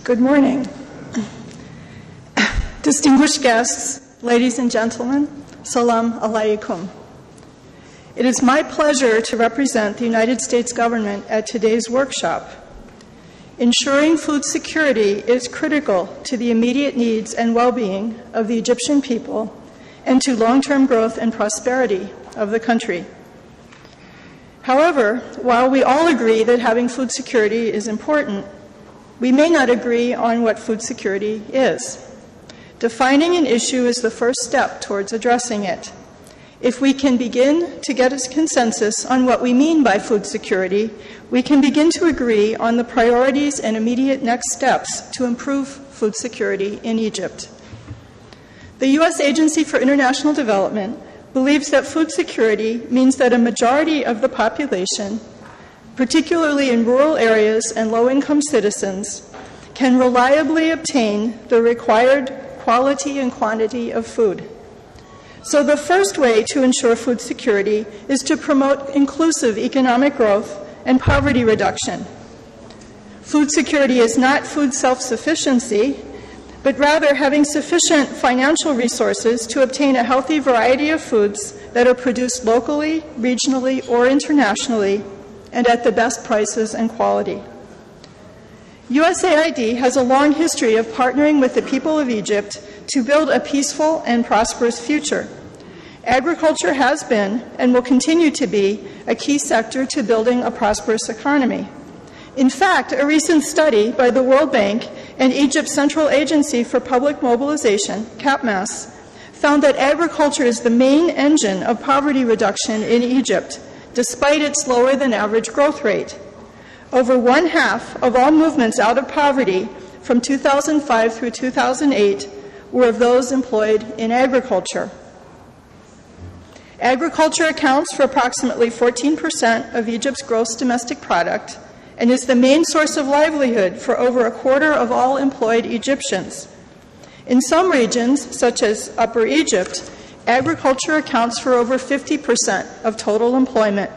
Good morning. Distinguished guests, ladies and gentlemen, salam alaikum. It is my pleasure to represent the United States government at today's workshop. Ensuring food security is critical to the immediate needs and well-being of the Egyptian people and to long-term growth and prosperity of the country. However, while we all agree that having food security is important, we may not agree on what food security is. Defining an issue is the first step towards addressing it. If we can begin to get a consensus on what we mean by food security, we can begin to agree on the priorities and immediate next steps to improve food security in Egypt. The U.S. Agency for International Development believes that food security means that a majority of the population, particularly in rural areas and low-income citizens, can reliably obtain the required quality and quantity of food. So the first way to ensure food security is to promote inclusive economic growth and poverty reduction. Food security is not food self-sufficiency, but rather having sufficient financial resources to obtain a healthy variety of foods that are produced locally, regionally, or internationally, and at the best prices and quality. USAID has a long history of partnering with the people of Egypt to build a peaceful and prosperous future. Agriculture has been and will continue to be a key sector to building a prosperous economy. In fact, a recent study by the World Bank and Egypt's Central Agency for Public Mobilization, CAPMAS, found that agriculture is the main engine of poverty reduction in Egypt, despite its lower than average growth rate. Over one-half of all movements out of poverty from 2005 through 2008 were of those employed in agriculture. Agriculture accounts for approximately 14% of Egypt's gross domestic product and is the main source of livelihood for over a quarter of all employed Egyptians. In some regions, such as Upper Egypt, agriculture accounts for over 50% of total employment.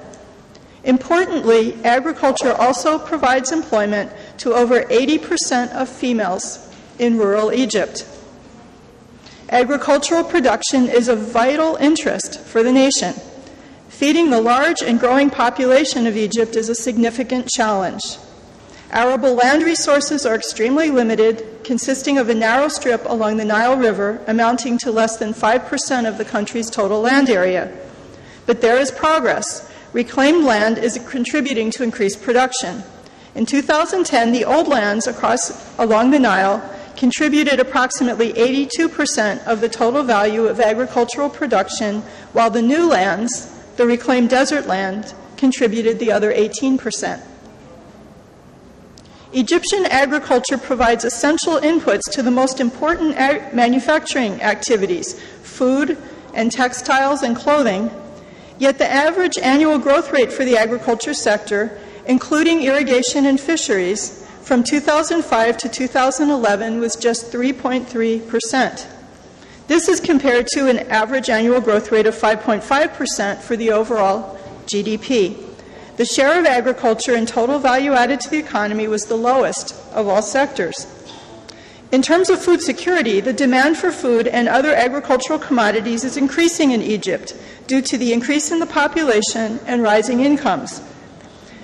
Importantly, agriculture also provides employment to over 80% of females in rural Egypt. Agricultural production is of vital interest for the nation. Feeding the large and growing population of Egypt is a significant challenge. Arable land resources are extremely limited, consisting of a narrow strip along the Nile River amounting to less than 5% of the country's total land area. But there is progress. Reclaimed land is contributing to increased production. In 2010, the old lands along the Nile contributed approximately 82% of the total value of agricultural production, while the new lands, the reclaimed desert land, contributed the other 18%. Egyptian agriculture provides essential inputs to the most important manufacturing activities, food and textiles and clothing, yet the average annual growth rate for the agriculture sector, including irrigation and fisheries, from 2005 to 2011 was just 3.3%. This is compared to an average annual growth rate of 5.5% for the overall GDP. The share of agriculture in total value added to the economy was the lowest of all sectors. In terms of food security, the demand for food and other agricultural commodities is increasing in Egypt due to the increase in the population and rising incomes.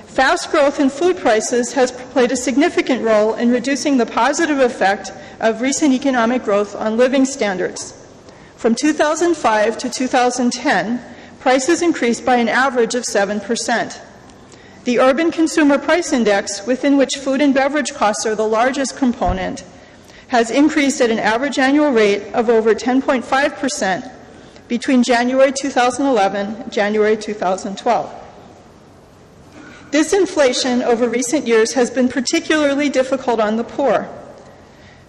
Fast growth in food prices has played a significant role in reducing the positive effect of recent economic growth on living standards. From 2005 to 2010, prices increased by an average of 7%. The Urban Consumer Price Index, within which food and beverage costs are the largest component, has increased at an average annual rate of over 10.5% between January 2011 and January 2012. This inflation over recent years has been particularly difficult on the poor.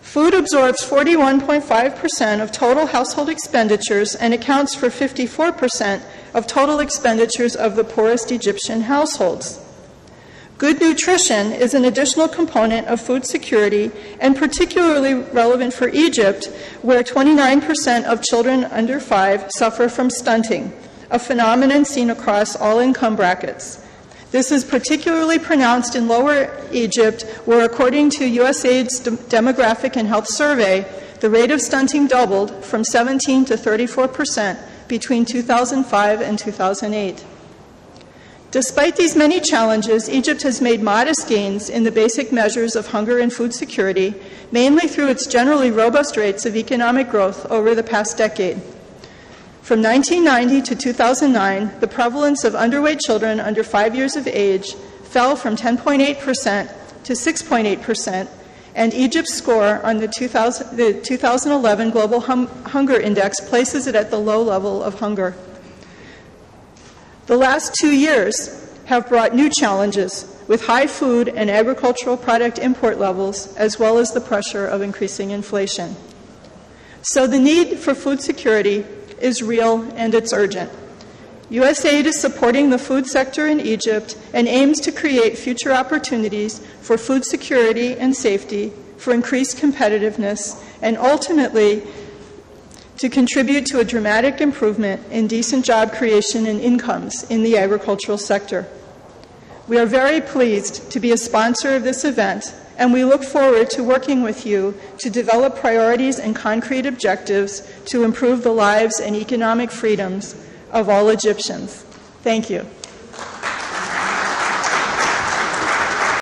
Food absorbs 41.5% of total household expenditures and accounts for 54% of total expenditures of the poorest Egyptian households. Good nutrition is an additional component of food security and particularly relevant for Egypt, where 29% of children under 5 suffer from stunting, a phenomenon seen across all income brackets. This is particularly pronounced in Lower Egypt, where according to USAID's Demographic and Health Survey, the rate of stunting doubled from 17 to 34% between 2005 and 2008. Despite these many challenges, Egypt has made modest gains in the basic measures of hunger and food security, mainly through its generally robust rates of economic growth over the past decade. From 1990 to 2009, the prevalence of underweight children under 5 years of age fell from 10.8% to 6.8%, and Egypt's score on the 2011 Global Hunger Index places it at the low level of hunger. The last 2 years have brought new challenges with high food and agricultural product import levels, as well as the pressure of increasing inflation. So the need for food security is real and it's urgent. USAID is supporting the food sector in Egypt and aims to create future opportunities for food security and safety, for increased competitiveness, and ultimately to contribute to a dramatic improvement in decent job creation and incomes in the agricultural sector. We are very pleased to be a sponsor of this event, and we look forward to working with you to develop priorities and concrete objectives to improve the lives and economic freedoms of all Egyptians. Thank you.